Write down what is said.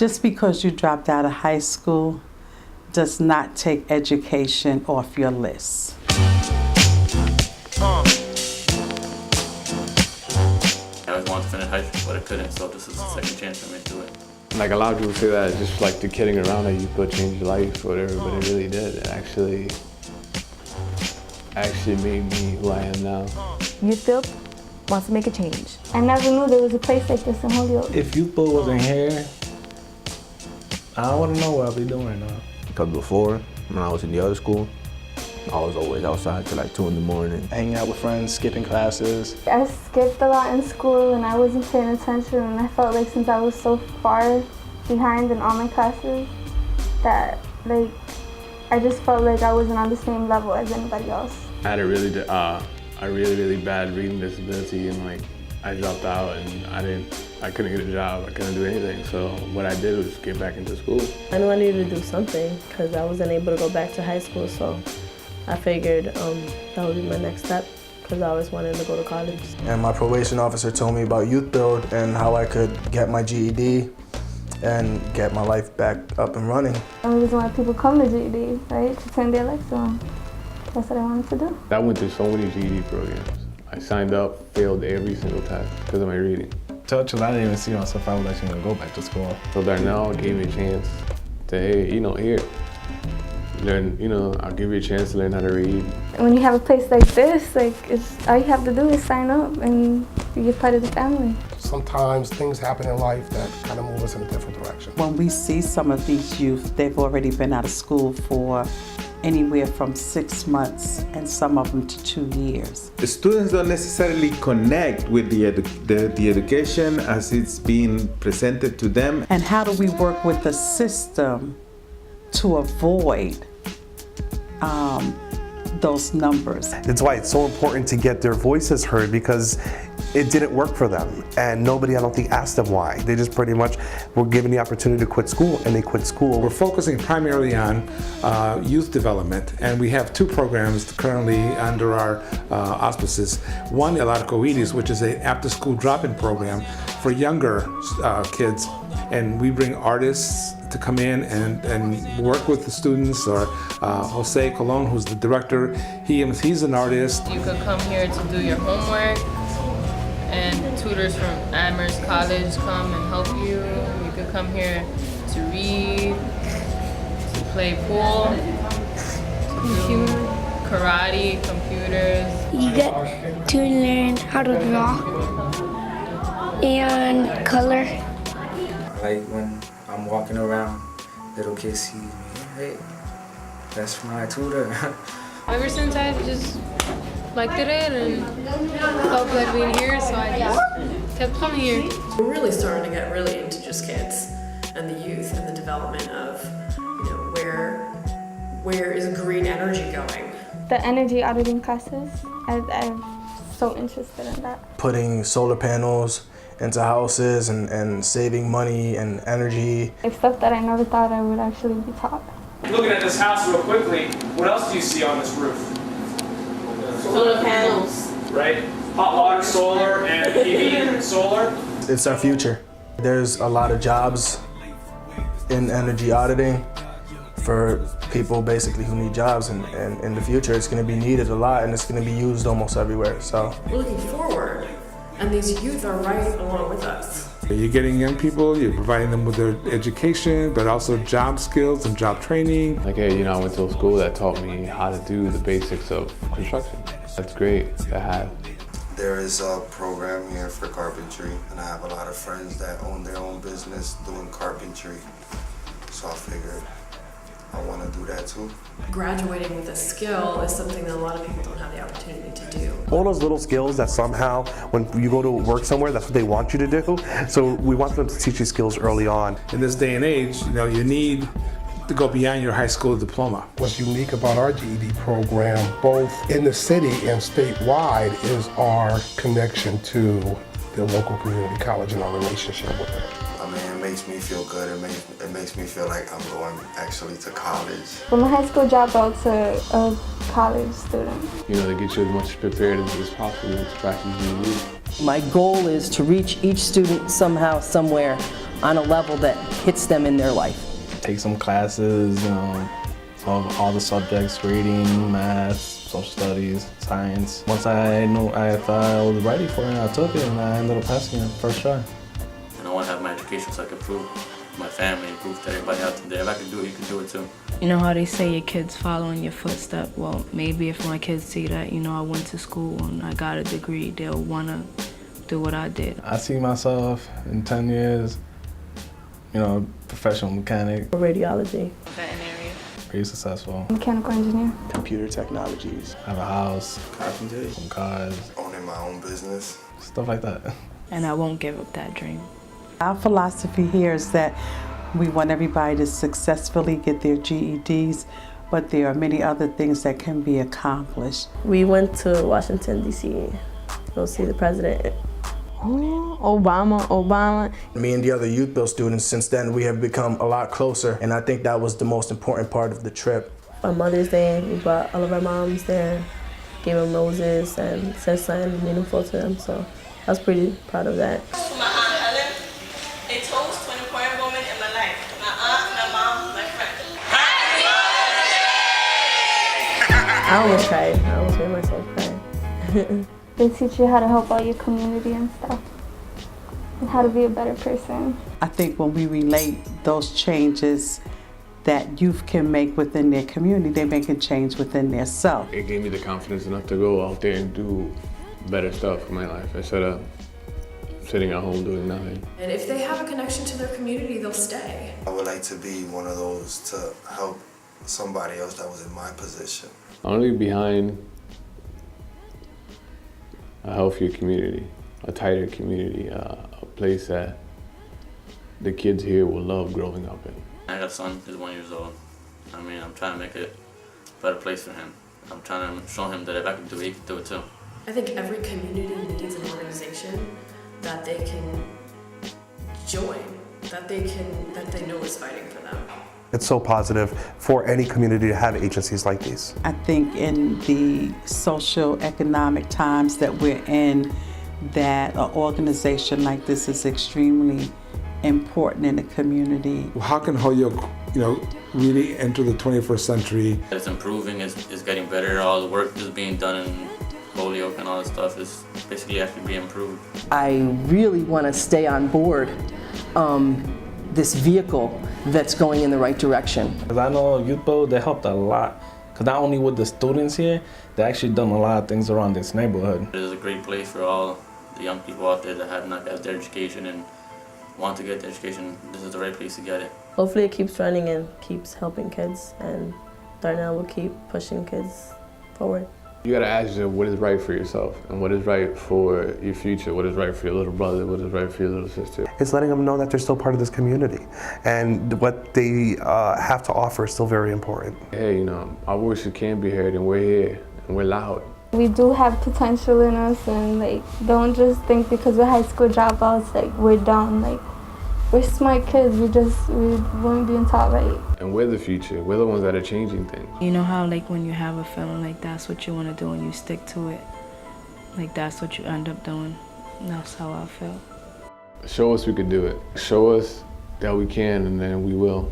Just because you dropped out of high school does not take education off your list. I always wanted to finish high school, but I couldn't, so this is a second chance for me to do it. Like a lot of people say that just like the kidding around that you could change your life or whatever, but it really did. It actually made me who I am now. Youth Build wants to make a change. I never knew there was a place like this in Holyoke. If Youth Build wasn't here, I wouldn't know what I'd be doing right now. Because before, when I was in the other school, I was always outside till like 2 in the morning. Hanging out with friends, skipping classes. I skipped a lot in school and I wasn't paying attention, and I felt like since I was so far behind in all my classes that I just felt like I wasn't on the same level as anybody else. I had a really bad reading disability, and like I dropped out and I couldn't get a job, I couldn't do anything. So what I did was get back into school. I knew I needed to do something because I wasn't able to go back to high school, so I figured that would be my next step because I always wanted to go to college. And my probation officer told me about Youth Build and how I could get my GED and get my life back up and running. The only reason why people come to GED, right, to turn their lives on. That's what I wanted to do. I went through so many GED programs. I signed up, failed every single test because of my reading. Till I didn't even see myself I was actually going to go back to school. So Darnell gave me a chance to, hey, here, learn, I'll give you a chance to learn how to read. When you have a place like this, all you have to do is sign up and you get part of the family. Sometimes things happen in life that kind of move us in a different direction. When we see some of these youth, they've already been out of school for anywhere from 6 months and some of them to 2 years. The students don't necessarily connect with the education as it's being presented to them. And how do we work with the system to avoid those numbers? That's why it's so important to get their voices heard, because it didn't work for them, and nobody, I don't think, asked them why. They just pretty much were given the opportunity to quit school, and they quit school. We're focusing primarily on youth development, and we have 2 programs currently under our auspices. One, El Arcoiris, which is an after-school drop-in program for younger kids, and we bring artists to come in and work with the students, or Jose Colon, who's the director, he's an artist. You could come here to do your homework, and tutors from Amherst College come and help you. You could come here to read, to play pool, to do karate, computers. You get to learn how to draw and color. Like when I'm walking around, little kids see me, hey, that's my tutor. Ever since I just liked it and felt good being here, so I just kept coming here. We're really starting to get really into just kids and the youth and the development of, where is green energy going? The energy auditing classes, I'm so interested in that. Putting solar panels into houses and saving money and energy. It's stuff that I never thought I would actually be taught. Looking at this house real quickly, what else do you see on this roof? Solar panels. Right? Hot water, solar, and PV solar. It's our future. There's a lot of jobs in energy auditing for people basically who need jobs, and in the future it's going to be needed a lot, and it's going to be used almost everywhere. So we're looking forward, and these youth are right along with us. You're getting young people, you're providing them with their education, but also job skills and job training. Like, hey, I went to a school that taught me how to do the basics of construction. That's great to have. There is a program here for carpentry, and I have a lot of friends that own their own business doing carpentry. So I figured I want to do that too. Graduating with a skill is something that a lot of people don't have the opportunity to do. All those little skills that somehow, when you go to work somewhere, that's what they want you to do. So we want them to teach you skills early on. In this day and age, you need to go beyond your high school diploma. What's unique about our GED program, both in the city and statewide, is our connection to the local community college and our relationship with them. I mean, it makes me feel good. It makes me feel like I'm going actually to college. From a high school dropout to a college student. To get you as much prepared as possible to practice GED. My goal is to reach each student somehow, somewhere, on a level that hits them in their life. Take some classes, you know, of all the subjects, reading, math, social studies, science. Once I thought I was ready for it, I took it and I ended up passing it first try. And I want to have my education so I can prove my family and prove to everybody out there, if I can do it, you can do it too. You know how they say your kids follow in your footsteps? Well, maybe if my kids see that, you know, I went to school and I got a degree, they'll want to do what I did. I see myself in 10 years, you know, professional mechanic. Radiology. Veterinary. Pretty successful. Mechanical engineer. Computer technologies. Have a house. Carpentry. Some cars. Owning my own business. Stuff like that. And I won't give up that dream. Our philosophy here is that we want everybody to successfully get their GEDs, but there are many other things that can be accomplished. We went to Washington, D.C. to go see the president. Oh, Obama. Me and the other Youth Build students, since then, we have become a lot closer, and I think that was the most important part of the trip. On Mother's Day, we brought all of our moms there, gave them roses, and said something meaningful to them, so I was pretty proud of that. A toast to an important woman in my life. My aunt, my mom, my friend. I almost cried. I almost made myself cry. They teach you how to help out your community and stuff, and how to be a better person. I think when we relate those changes that youth can make within their community, they make a change within their self. It gave me the confidence enough to go out there and do better stuff in my life instead of sitting at home doing nothing. And if they have a connection to their community, they'll stay. I would like to be one of those to help somebody else that was in my position. I want to be behind a healthier community, a tighter community, a place that the kids here will love growing up in. I got a son, he's 1 year old. I mean, I'm trying to make it a better place for him. I'm trying to show him that if I can do it, he can do it too. I think every community needs an organization that they can join, that they know is fighting for them. It's so positive for any community to have agencies like these. I think in the socio-economic times that we're in, that an organization like this is extremely important in the community. How can Holyoke, you know, really enter the 21st century? It's improving, it's getting better. All the work that's being done in Holyoke and all that stuff is basically actually being improved. I really want to stay on board this vehicle that's going in the right direction. Because I know Youth Build, they helped a lot. Because not only with the students here, they actually done a lot of things around this neighborhood. It is a great place for all the young people out there that have not got their education and want to get the education. This is the right place to get it. Hopefully it keeps running and keeps helping kids, and Darnell will keep pushing kids forward. You gotta ask yourself what is right for yourself and what is right for your future, what is right for your little brother, what is right for your little sister. It's letting them know that they're still part of this community and what they have to offer is still very important. Hey, you know, our voices can be heard and we're here and we're loud. We do have potential in us, and like, don't just think because we're high school dropouts, like we're dumb. Like, we're smart kids, we weren't being taught right. And we're the future, we're the ones that are changing things. You know how like when you have a feeling like that's what you want to do and you stick to it, like that's what you end up doing. And that's how I felt. Show us we can do it. Show us that we can and then we will.